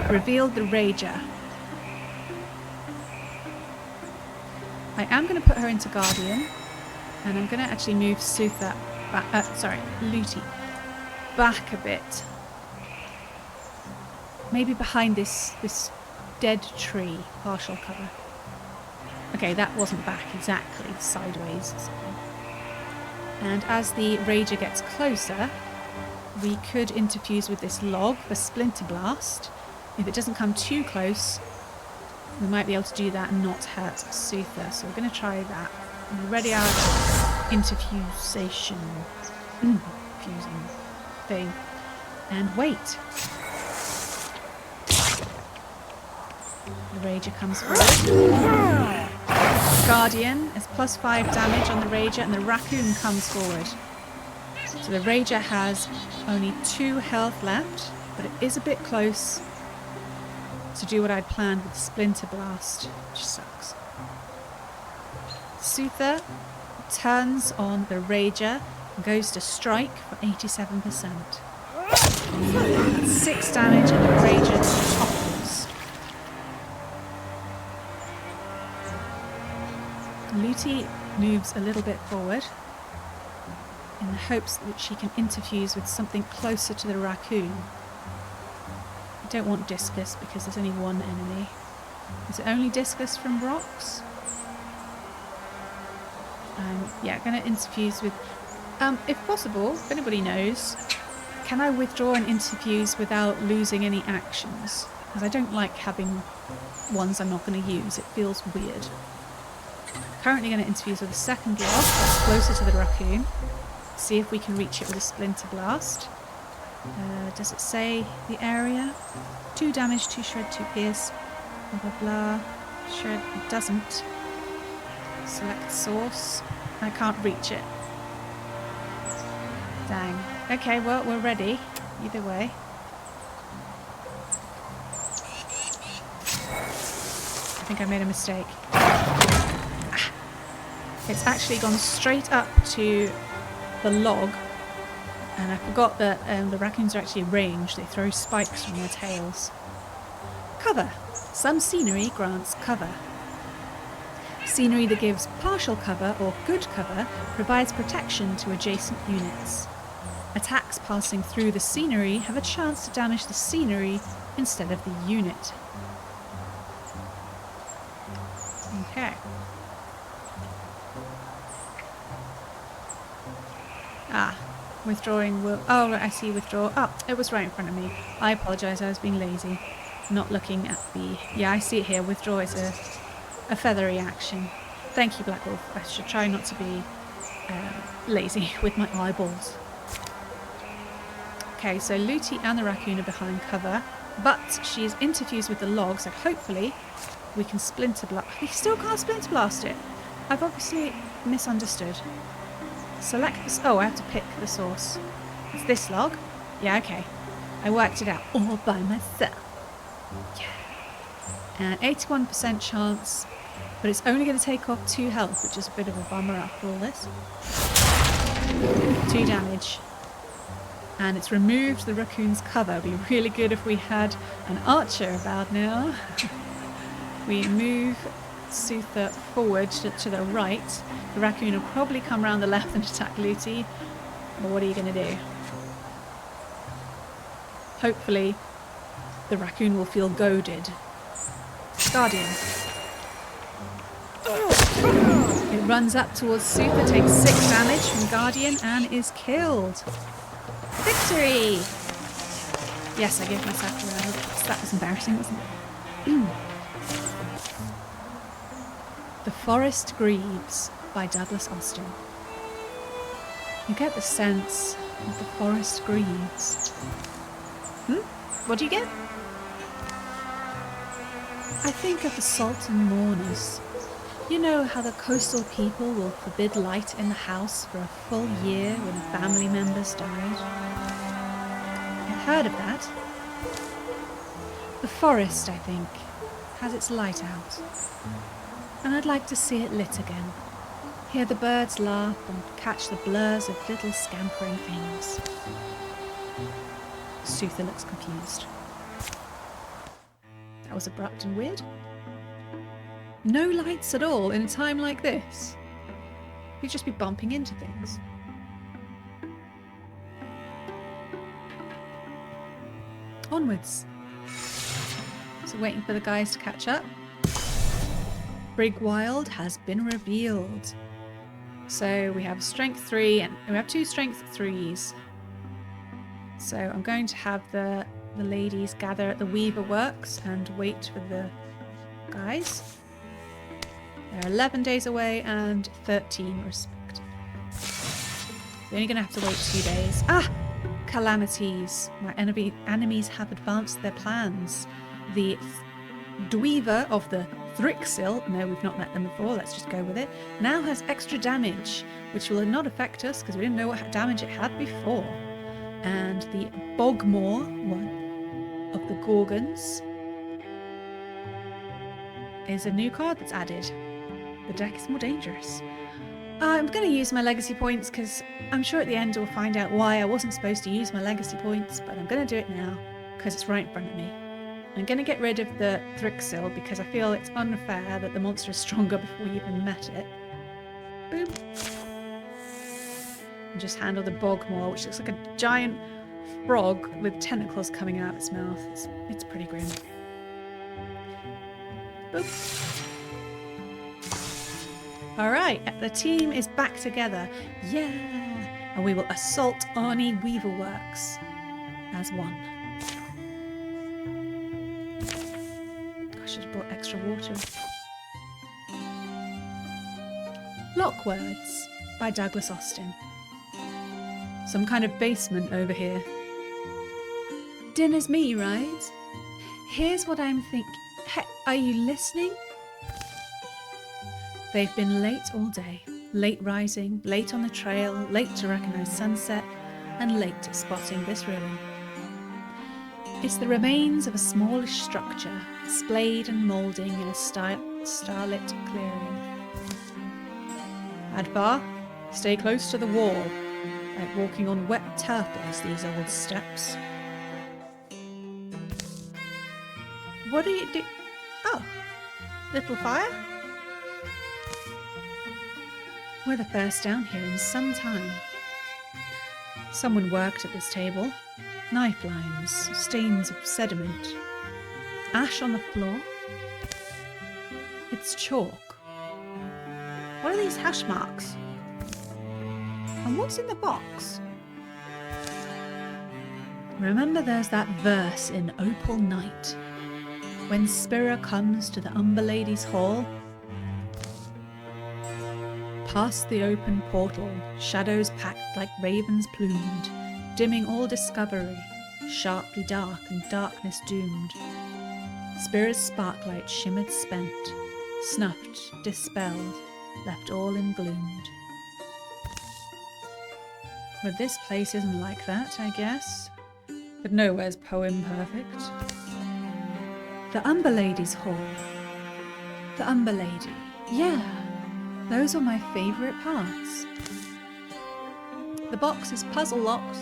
Revealed the Rager. I am going to put her into Guardian, and I'm going to actually move Sutha back, Looty back a bit. Maybe behind this dead tree, partial cover. Okay, that wasn't back exactly, sideways. And as the Rager gets closer, we could interfuse with this log for Splinter Blast. If it doesn't come too close, we might be able to do that and not hurt Sutha. So we're going to try that. And ready our interfusation fusing thing. And wait. The Rager comes forward. Guardian is +5 damage on the Rager, and the Raccoon comes forward. So the Rager has only 2 health left, but it is a bit close to do what I'd planned with Splinter Blast, which sucks. Sutha turns on the Rager and goes to strike for 87%. 6 damage and the Rager topples. Looty moves a little bit forward in the hopes that she can interfuse with something closer to the Raccoon. I don't want Discus because there's only one enemy. Is it only Discus from rocks? Yeah, going to interfuse with... if possible, if anybody knows, can I withdraw and interfuse without losing any actions? Because I don't like having ones I'm not going to use. It feels weird. Currently going to interfuse with the second log, that's closer to the Raccoon. See if we can reach it with a splinter blast. Does it say the area? 2 damage, 2 shred, 2 pierce. Blah blah blah. Shred. It doesn't. Select source. I can't reach it. Dang. Okay, well, we're ready. Either way. I think I made a mistake. Ah. It's actually gone straight up to the log. And I forgot that the raccoons are actually ranged. They throw spikes from their tails. Cover. Some scenery grants cover. Scenery that gives partial cover or good cover provides protection to adjacent units. Attacks passing through the scenery have a chance to damage the scenery instead of the unit. Okay. Ah, withdrawing will... Oh, I see withdraw. Oh, it was right in front of me. I apologise, I was being lazy. Not looking at the... Yeah, I see it here. Withdraw is a feathery action. Thank you, Black Wolf. I should try not to be lazy with my eyeballs. Okay, so Looty and the raccoon are behind cover, but she's interfused with the log, so hopefully we can splinter blast. We still can't splinter blast it. I've obviously misunderstood. Select this. Oh, I have to pick the source. It's this log? Yeah, okay. I worked it out all by myself. Yeah. And 81% chance, but it's only going to take off 2 health, which is a bit of a bummer after all this. 2 damage. And it's removed the raccoon's cover. It'd be really good if we had an archer about now. We move Suther forward to the right. The raccoon will probably come around the left and attack Looty. But what are you going to do? Hopefully the raccoon will feel goaded. Guardian. It runs up towards Suther, takes 6 damage from Guardian and is killed. Victory! Yes, I gave myself a round of applause. That was embarrassing, wasn't it? The Forest Grieves by Douglas Austin. You get the sense of the forest grieves. What do you get? I think of the Sultan mourners. You know how the coastal people will forbid light in the house for a full year when family members died? I've heard of that. The forest, I think, has its light out. And I'd like to see it lit again. Hear the birds laugh and catch the blurs of little scampering things. Suther looks confused. That was abrupt and weird. No lights at all in a time like this. You'd just be bumping into things. Onwards. So waiting for the guys to catch up. Brigwild has been revealed. So we have strength 3 and we have 2 strength 3s. So I'm going to have the ladies gather at the Weaver Works and wait for the guys. They're 11 days away and 13 respectively. We're only going to have to wait 2 days. Ah! Calamities. My enemies have advanced their plans. The Dweaver of the Thrixil, no, we've not met them before, let's just go with it, now has extra damage, which will not affect us because we didn't know what damage it had before. And the Bogmore one of the Gorgons is a new card that's added. The deck is more dangerous. I'm going to use my legacy points because I'm sure at the end we'll find out why I wasn't supposed to use my legacy points, but I'm going to do it now because it's right in front of me. I'm going to get rid of the Thrixil because I feel it's unfair that the monster is stronger before we even met it. Boom. And just handle the Bogmore, which looks like a giant frog with tentacles coming out of its mouth. It's pretty grim. Boop. Alright, the team is back together. Yeah! And we will assault Arnie Weaver Works as one. I should have brought extra water. Lockwords by Douglas Austin. Some kind of basement over here. Dinner's me, right? Here's what I'm thinking. Hey, are you listening? They've been late all day. Late rising, late on the trail, late to recognise sunset, and late to spotting this ruin. It's the remains of a smallish structure, splayed and moulding in a starlit clearing. Advar, stay close to the wall, like walking on wet turtles, these old steps. What do you do? Oh, little fire? We're the first down here in some time. Someone worked at this table. Knife lines, stains of sediment, ash on the floor. It's chalk. What are these hash marks? And what's in the box? Remember, there's that verse in Opal Night. When Spira comes to the Umber Lady's Hall, past the open portal, shadows packed like ravens plumed, dimming all discovery, sharply dark and darkness doomed. Spira's sparklight shimmered spent, snuffed, dispelled, left all engloomed. But this place isn't like that, I guess. But nowhere's poem perfect. The Umber Lady's Hall. The Umber Lady. Yeah, those are my favourite parts. The box is puzzle locks.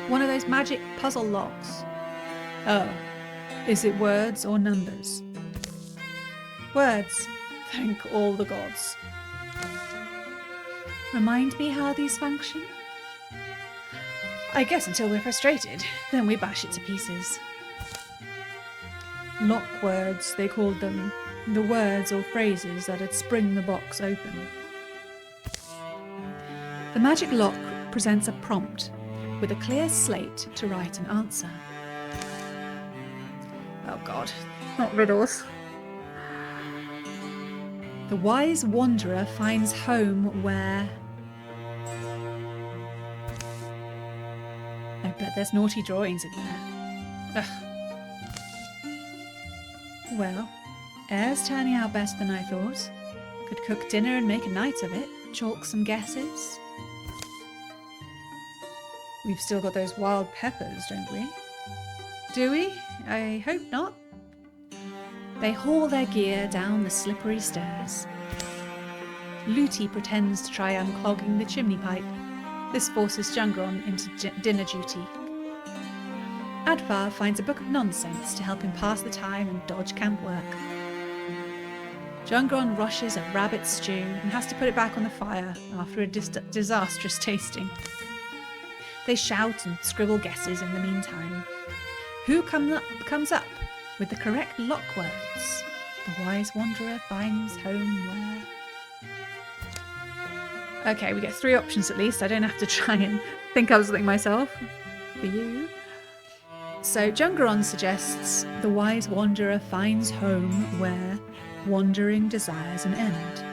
One of those magic puzzle locks. Oh, is it words or numbers? Words. Thank all the gods. Remind me how these function? I guess until we're frustrated, then we bash it to pieces. Lock words, they called them. The words or phrases that had spring the box open. The magic lock presents a prompt with a clear slate to write an answer. Oh god, not riddles. The wise wanderer finds home where... I bet there's naughty drawings in there. Ugh. Well, air's turning out better than I thought. Could cook dinner and make a night of it. Chalk some guesses. We've still got those wild peppers, don't we? Do we? I hope not. They haul their gear down the slippery stairs. Looty pretends to try unclogging the chimney pipe. This forces Jungron into dinner duty. Advar finds a book of nonsense to help him pass the time and dodge camp work. Jungron rushes a rabbit stew and has to put it back on the fire after a disastrous tasting. They shout and scribble guesses in the meantime. Who comes up with the correct lock words? The wise wanderer finds home where... Okay, we get 3 options at least. I don't have to try and think of something myself. For you. So Jungron suggests the wise wanderer finds home where wandering desires an end.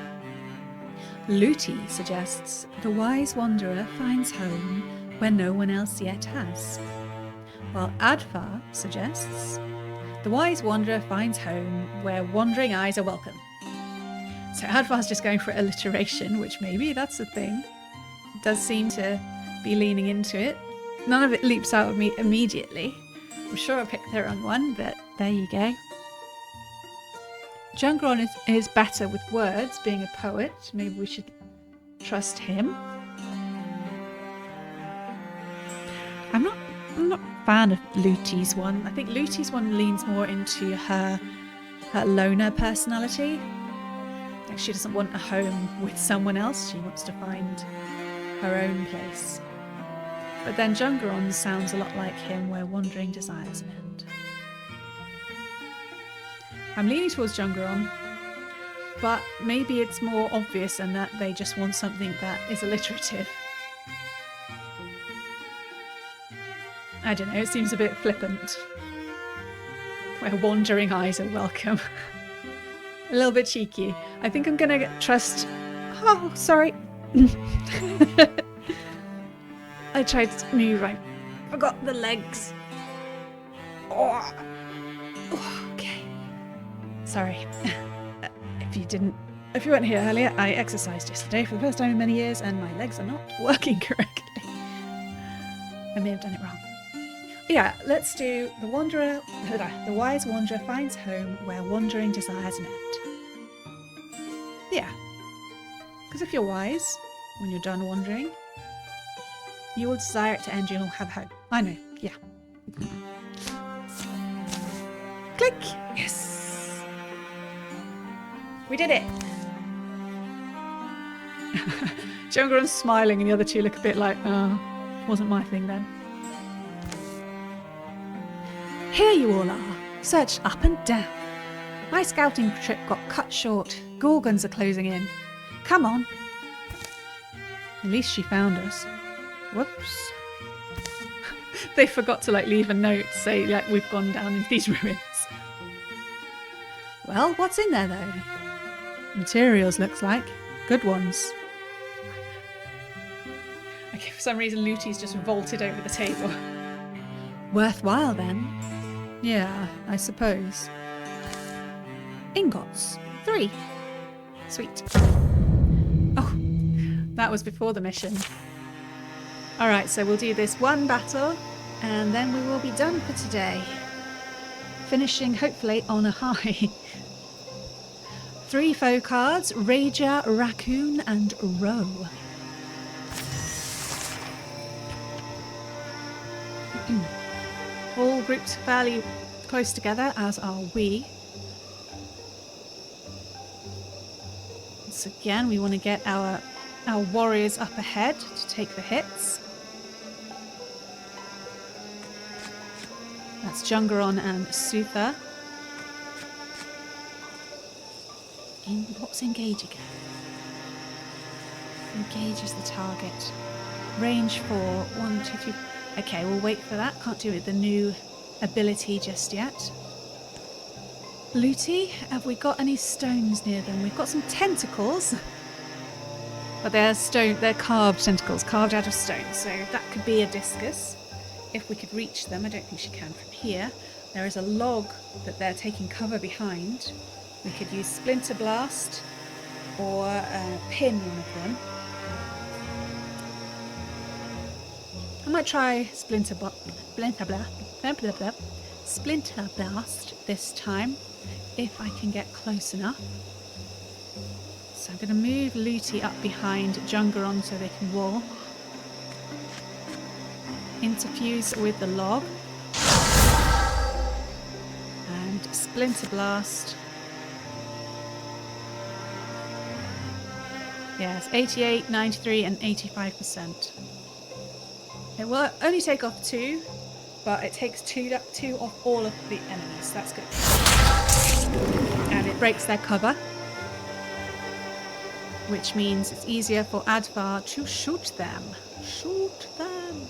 Looty suggests the wise wanderer finds home where no one else yet has. While Advar suggests the wise wanderer finds home where wandering eyes are welcome. So Advar's just going for alliteration, which maybe that's a thing. Does seem to be leaning into it. None of it leaps out at me immediately. I'm sure I picked the wrong one, but there you go. Jungron is better with words, being a poet. Maybe we should trust him. I'm not a fan of Looty's one. I think Looty's one leans more into her loner personality. Like she doesn't want a home with someone else. She wants to find her own place. But then Jungron sounds a lot like him, where wandering desires an end. I'm leaning towards Jungron, but maybe it's more obvious in that they just want something that is alliterative. I don't know, it seems a bit flippant. Where wandering eyes are welcome. A little bit cheeky. I think I'm gonna trust... Oh, sorry. I tried to move, I forgot the legs. Oh. Oh, okay. Sorry. If you weren't here earlier, I exercised yesterday for the first time in many years and my legs are not working correctly. I may have done it wrong. Yeah, let's do the wise wanderer finds home where wandering desires an end. Yeah. Because if you're wise, when you're done wandering, you will desire it to end, you'll have home. I know, yeah. Click! Yes! We did it! Jungeron's smiling and the other two look a bit like, oh, wasn't my thing then. Here you all are, searched up and down. My scouting trip got cut short. Gorgons are closing in. Come on. At least she found us. Whoops. They forgot to leave a note to say we've gone down into these ruins. Well, what's in there though? Materials looks like. Good ones. Okay, for some reason Lute's just vaulted over the table. Worthwhile then. Yeah, I suppose. Ingots. 3. Sweet. Oh, that was before the mission. Alright, so we'll do this one battle and then we will be done for today. Finishing hopefully on a high. 3 foe cards, Rager, Raccoon and Roe. All grouped fairly close together, as are we. Once again, we want to get our warriors up ahead to take the hits. That's Jungeron and Sutha. What's engage again? Engage is the target. Range 4, 1, 2, 3. Okay, we'll wait for that. Can't do it with the new ability just yet. Lute, have we got any stones near them? We've got some tentacles. But they're carved tentacles, carved out of stone. So that could be a discus. If we could reach them, I don't think she can from here. There is a log that they're taking cover behind. We could use Splinter Blast or pin one of them. I might try Splinter Blast this time, if I can get close enough. So I'm going to move Lute up behind Jungeron so they can wall. Interfuse with the log. And Splinter Blast. Yes, 88, 93 and 85%. It will only take off 2, but it takes 2 off all of the enemies. That's good. And it breaks their cover, which means it's easier for Advar to shoot them. Shoot them!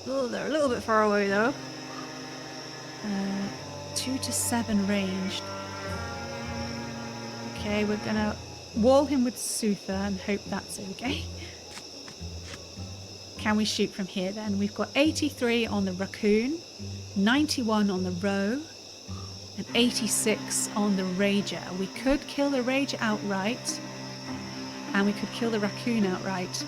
Oh, they're a little bit far away though. 2 to 7 ranged. Okay, we're gonna wall him with Sutha and hope that's okay. Can we shoot from here then? We've got 83 on the Raccoon, 91 on the Roe, and 86 on the Rager. We could kill the Rager outright, and we could kill the Raccoon outright.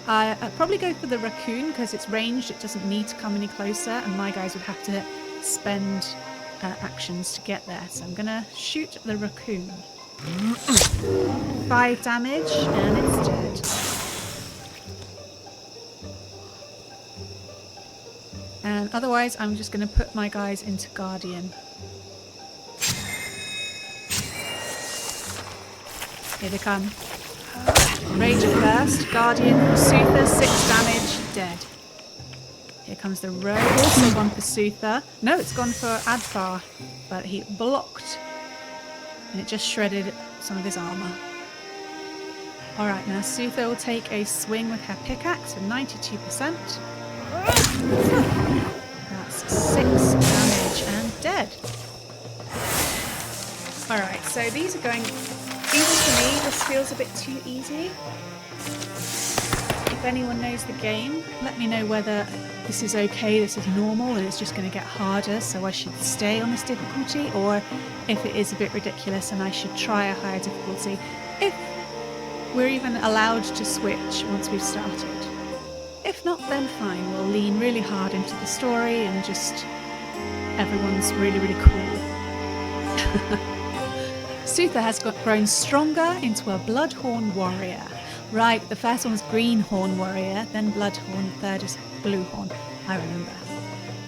I'd probably go for the Raccoon because it's ranged, it doesn't need to come any closer, and my guys would have to spend actions to get there. So I'm going to shoot the Raccoon. 5 damage, and it's dead. And otherwise, I'm just going to put my guys into Guardian. Here they come. Rager first, Guardian, Sutha, 6 damage, dead. Here comes the Rogue, also gone for Sutha. No, it's gone for Advar, but he blocked. And it just shredded some of his armour. Alright, now Sutha will take a swing with her pickaxe at 92%. That's 6 damage and dead. Alright, so these are going Even for me, this feels a bit too easy. If anyone knows the game, let me know whether this is okay, this is normal, and it's just going to get harder, so I should stay on this difficulty, or if it is a bit ridiculous and I should try a higher difficulty. If we're even allowed to switch once we've started. If not, then fine, we'll lean really hard into the story and just everyone's really, really cool. Sutha has grown stronger into a Bloodhorn warrior. Right, the first one was Greenhorn warrior, then Bloodhorn, the third is Bluehorn. I remember.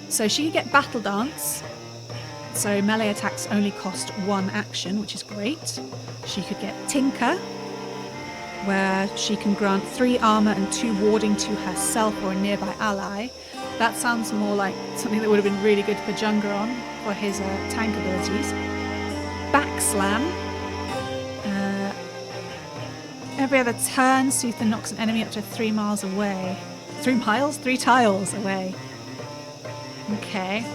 So she could get Battle Dance. So melee attacks only cost 1 action, which is great. She could get Tinker, where she can grant 3 armor and 2 warding to herself or a nearby ally. That sounds more like something that would have been really good for Jungeron for his tank abilities. Backslam. Every other turn, Sutha knocks an enemy up to 3 miles away. 3 miles? 3 tiles away. Okay.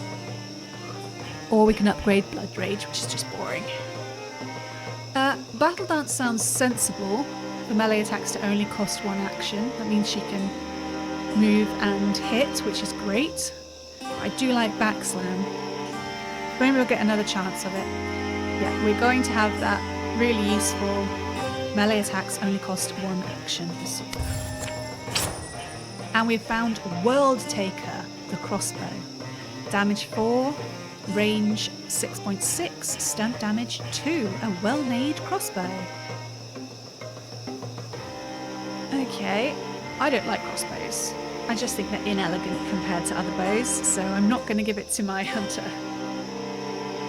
Or we can upgrade Blood Rage, which is just boring. Battle Dance sounds sensible. The melee attacks to only cost 1 action. That means she can move and hit, which is great. I do like Backslam. Maybe we'll get another chance of it. Yeah, we're going to have that really useful. Melee attacks only cost 1 action. And we've found World Taker, the crossbow. Damage 4, range 6.6, stunt damage 2. A well-made crossbow. Okay, I don't like crossbows. I just think they're inelegant compared to other bows, so I'm not going to give it to my hunter.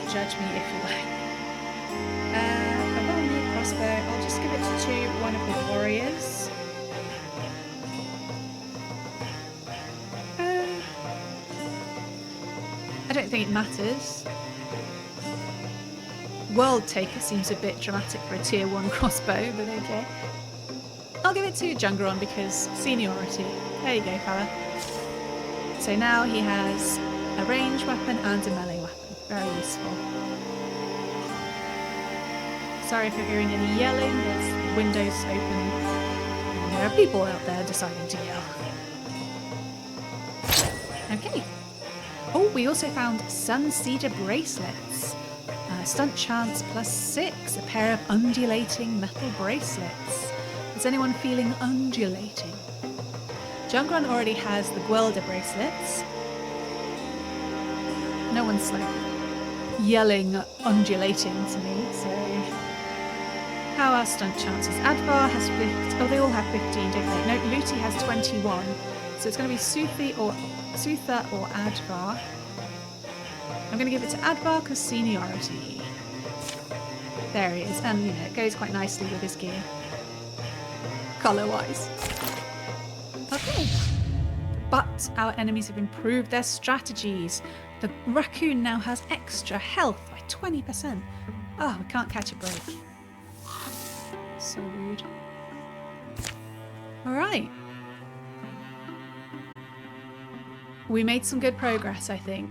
Judge me if you like. A well-made crossbow, I'll just give it to one of the warriors. I don't think it matters. World Taker seems a bit dramatic for a tier 1 crossbow, but okay. I'll give it to Jungeron because seniority. There you go, fella. So now he has a ranged weapon and a melee weapon. Very useful. Sorry if you're hearing any yelling, there's windows open and there are people out there deciding to yell. Okay. Oh, we also found Sun Cedar bracelets. Stunt chance +6, a pair of undulating metal bracelets. Is anyone feeling undulating? Jungeron already has the Gwelder bracelets. No one's like yelling undulating to me, so... How are stunt chances? Advar has 15. Oh, they all have 15, don't they? No, Luti has 21. So it's going to be Sutha or Advar. I'm going to give it to Advar because seniority. There he is, and you know, it goes quite nicely with his gear. Colour-wise. Okay. But our enemies have improved their strategies. The raccoon now has extra health by 20%. Oh, we can't catch a break. So rude. Alright. We made some good progress, I think.